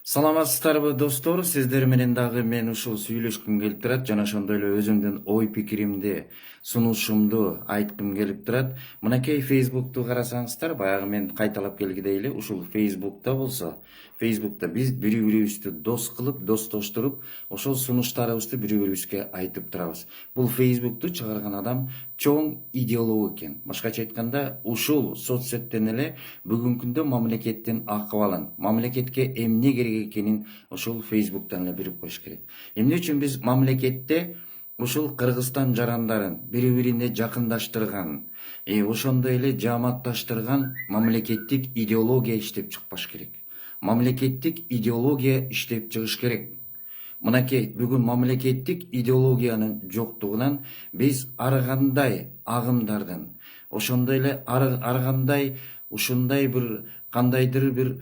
Саламатсыздарбы достор, сиздер менен дагы мен ушул сүйлөшкүм келип турат жана ошондой эле өзүмдүн ой пикиримди сунушумду айткым келип турат. Мынакей Facebook'ту карасаңыздар, баягы мен кайталап келгидей эле ушул Facebook'та болсо, Facebook'та биз бири-бирибизди дос кылып, достоштуруп, ошол сунуштарыбызды бири-бирибизге айтып турабыз. Бул Facebook'ту чыгарган адам чоң идеолог экен. Башкача айтканда, ушул соцсеттен эле бүгүнкү күндө мамлекеттин акыбалын, мамлекетке эмне керек экенин ошол Facebook'тан эле билип коюш керек. Эмне үчүн биз мамлекетте ушул Кыргызстан жарандарын бири-бирине жакындаштырган, ошондой эле жааматташтырган мамлекеттик идеология иштеп чыкпаш керек. Мамлекеттик идеология иштеп чыгыш керек. Мынакей бүгүн мамлекеттик идеологиянын жоктугунан биз ар кандай агымдардын, ошондой эле ар кандай ушундай бир кандайдыр бир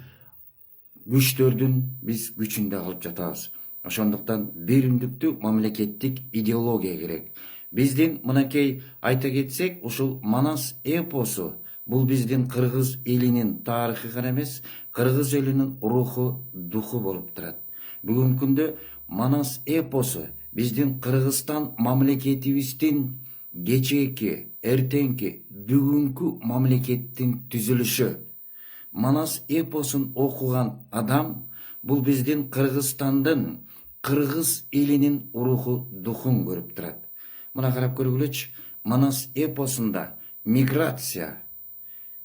күчтөрдүн биз күчүндө калып жатабыз. Ошондуктан беримдиктүү мамлекеттик идеология керек. Биздин мынакей айта кетсек, ушул Манас эпосу бул биздин кыргыз элинин тарыхы гана эмес, кыргыз элинин руху, духу болуп турат. Бүгүнкү күндө Манас эпосу биздин Кыргызстан мамлекетибиздин кечээки, эртеңки, бүгүнкү мамлекеттин түзүлүшү. Манас эпосун окуган адам бул биздин Кыргызстандын, кыргыз элинин руху, духун көрүп турат. Мына карап көргүлөчү, Манас эпосунда миграция,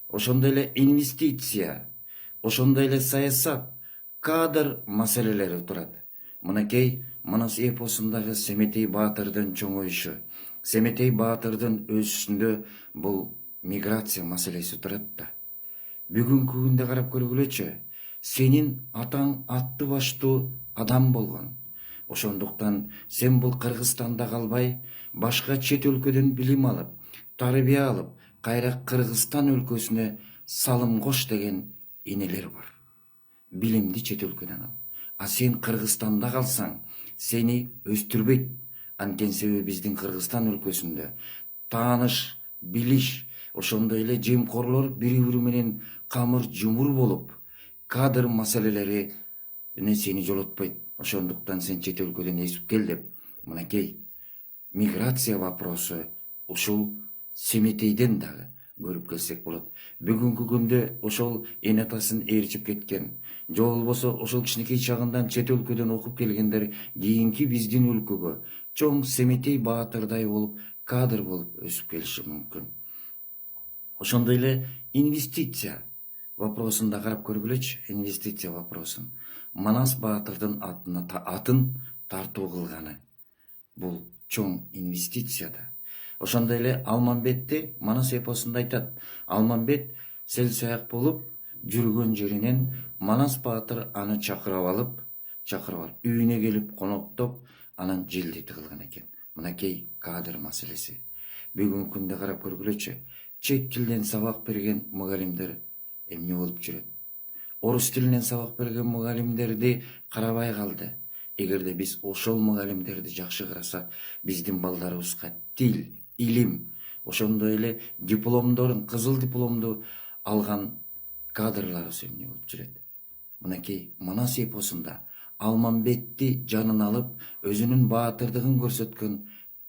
ошондой эле инвестиция, ошондой эле саясат, кадр маселелери турат. Мынакей Манас эпосундагы Семетей Баатырдын чоңоюшу, Семетей Баатырдын өсүшүндө бул миграция маселеси турат да. Бүгүнкү күндө карап көргүлөчү, сенин атаң атты баштуу адам болгон. Ошондуктан сен бул Кыргызстанда калбай, башка чет өлкөдөн билим алып, тарбия алып, кайра Кыргызстан өлкөсүнө салым кош деген энелер бар. Билимди чет өлкөдөн ал. А сен Кыргызстанда калсаң, сени өстүрбөйт. Анткени себеби биздин Кыргызстан өлкөсүндө тааныш, билиш, ошондой эле жемкорлор бири-бири менен камыр жумур болуп, кадр маселелери сени жолотпойт. Ошондуктан сен чет өлкөдөн эсип кел деп. Мынакей миграция вопросу ушул Семетейден дагы көрүп келсек болот. Бүгүнкү күндө ошол эне атасын ээрчип кеткен, же болбосо ошол кичинекей чагындан чет өлкөдөн окуп келгендер кийинки биздин өлкөгө чоң Семетей Баатырдай болуп, кадр болуп өсүп келиши мүмкүн. Ошондой эле инвестиция вопросунда карап көргүлөчү, инвестиция вопросун. Манас Баатырдын атын тартуу кылганы бул чоң инвестиция да. Ошондой эле Алмамбетти Манас эпосунда айтат. Алмамбет сел-саяк болуп жүргөн жеринен Манас Баатыр аны чакырып алып, үйүнө келип коноктоп, анан желдети кылган экен. Мынакей кадр маселеси. Бүгүнкү күндө карап көргүлөчү, чет тилден сабак берген мугалимдер эмне болуп жүрөт? Орус тилинен сабак берген мугалимдерди карабай калды. Эгерде биз ошол мугалимдерди жакшы карасак, биздин балдарыбызга тил, илим, ошондой эле дипломдорун, кызыл дипломду алган кадрларыбыз эмне болуп жүрөт? Мынакей Манас эпосунда Алмамбетти жанын алып, өзүнүн баатырдыгын көрсөткөн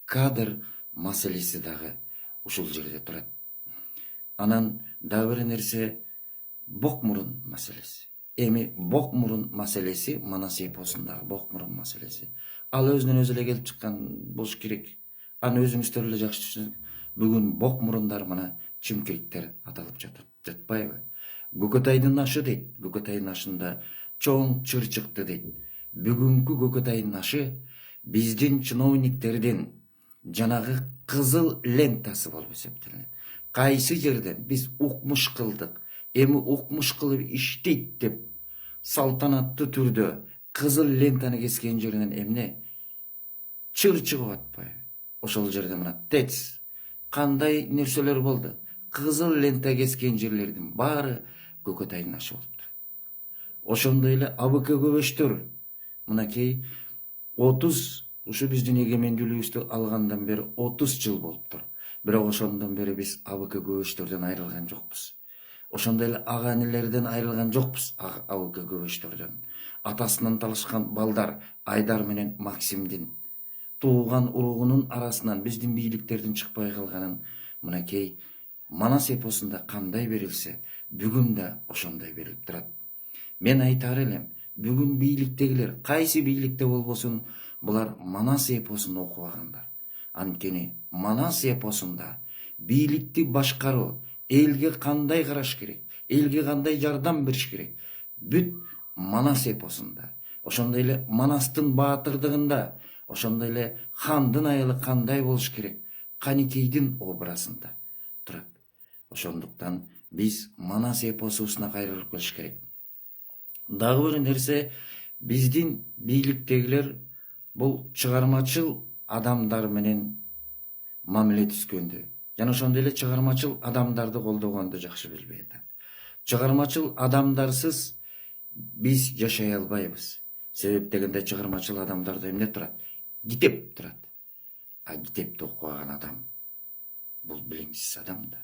кадр маселеси дагы ушул жерде турат. Анан дагы бир нерсе, бок мурун маселеси. Эми бок мурун маселеси Манас эпосундагы бок мурун маселеси. Ал өзүнөн өзү эле келип чыккан болуш керек. Аны өзүңүздөр эле жакшы түшүнүп, бүгүн бок мурундар мына чимкириктер аталып жатпайбы? Көкөтайдын ашы дейт. Көкөтайдын ашында чоң чыр чыкты дейт. Бүгүнкү Көкөтайдын ашы биздин чиновниктердин жанагы кызыл лентасы болуп эсептелет. Кайсы жерден биз укмуш кылдык, эми укмуш кылып иштейт деп салтанаттуу түрдө кызыл лентаны кескен жеринен эмне чыр чыгып атпайбы? Ошол жерде мына ТЭЦ кандай нерселер болду? Кызыл лента кескен жерлердин баары Көкөтайдын ашы болуптур. Ошондой эле АБК көбөштөр мынакей 30 ушу биздин эгемендүүлүгүбүздү алгандан бери 30 жыл болуптур. Бирок ошондон бери биз АБК көбөштөрдөн айрылган жокпуз. ошондой эле ага инилерден айрылган жокпуз. Абыка көбөчтөрдөн атасынан талышкан балдар Айдар менен Максимдин тууган уругунун арасынан биздин бийликтердин чыкпай калганын мынакей Манас эпосунда кандай берилсе, бүгүн да ошондой берилип турат. Мен айтар элем, бүгүн бийликтегилер кайсы бийликте болбосун, булар Манас эпосун окубагандар. Анткени Манас эпосунда бийликти башкаруу, элге кандай караш керек, элге кандай жардам бериш керек, бүт Манас эпосунда. Ошондой эле Манастын баатырдыгында, ошондой эле хандын айылы кандай болуш керек, Каникейдин образында турат. Ошондуктан биз Манас эпосубузуна кайрылып келиш керек. Дагы бир нерсе, биздин бийликтегилер бул чыгармачыл адамдар менен мамиле түзгөндү жана ошондой эле чыгармачыл адамдарды колдогонду жакшы билбей атат. Чыгармачыл адамдарсыз биз жашай албайбыз. Себеп дегенде чыгармачыл адамдарда эмне турат? Китеп турат. А китепти окубаган адам бул билимсиз адам да.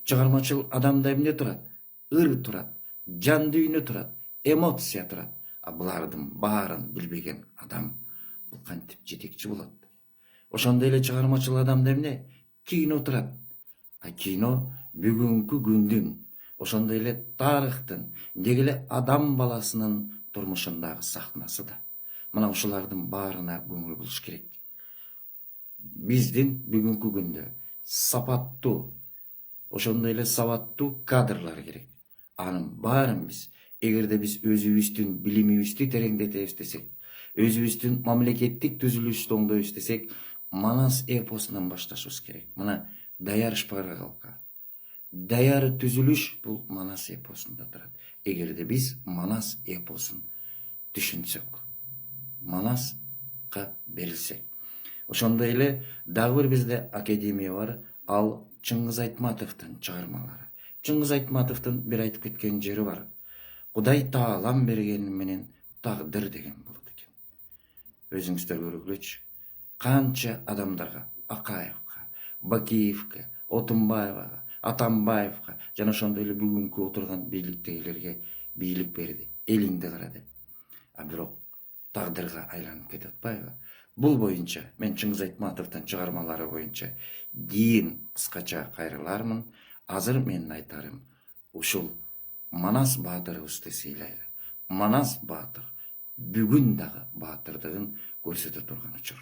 Чыгармачыл адамда эмне турат? Ыр турат, жан дүйнө турат, эмоция турат. А булардын баарын билбеген адам бул кантип жетекчи болот? Ошондой эле чыгармачыл адамда эмне? Кино турат. А кино бүгүнкү күндүн, ошондой эле тарыхтын, деги эле адам баласынын турмушундагы сахнасы да. Мына ушулардын баарына көңүл буруш керек. Биздин бүгүнкү күндө сапаттуу, ошондой эле сабаттуу кадрлар керек. Анын баарын биз, эгерде биз өзүбүздүн билимибизди тереңдетебиз десек, өзүбүздүн мамлекеттик түзүлүштү оңдойбуз десек, Манас эпосунан башташыбыз керек. Мына даяр шпаргалка, даяр түзүлүш бул Манас эпосунда турат. Эгерде биз Манас эпосун түшүнсөк, Манаска берилсек. Ошондой эле дагы бир бизде академия бар, ал Чыңгыз Айтматовдун чыгармалары. Чыңгыз Айтматовдун бир айтып кеткен жери бар. Кудай таалам бергени менен тагдыр деген болот экен. Өзүңүздөр көргүлөчү. Канча адамдарга, Акаевга, Бакиевге, Отунбаевага, Атамбаевга жана ошондой эле бүгүнкү отурган бийликтегилерге бийлик берди. Элиңди кара деп. А бирок тагдырга айланып кетип атпайбы? Бул боюнча мен Чыңгыз Айтматовдун чыгармалары боюнча кийин кыскача кайрылармын. Азыр менин айтарым ушул Манас баатырыбызды сыйлайлы. Манас баатыр бүгүн дагы баатырдыгын көрсөтө турган учур.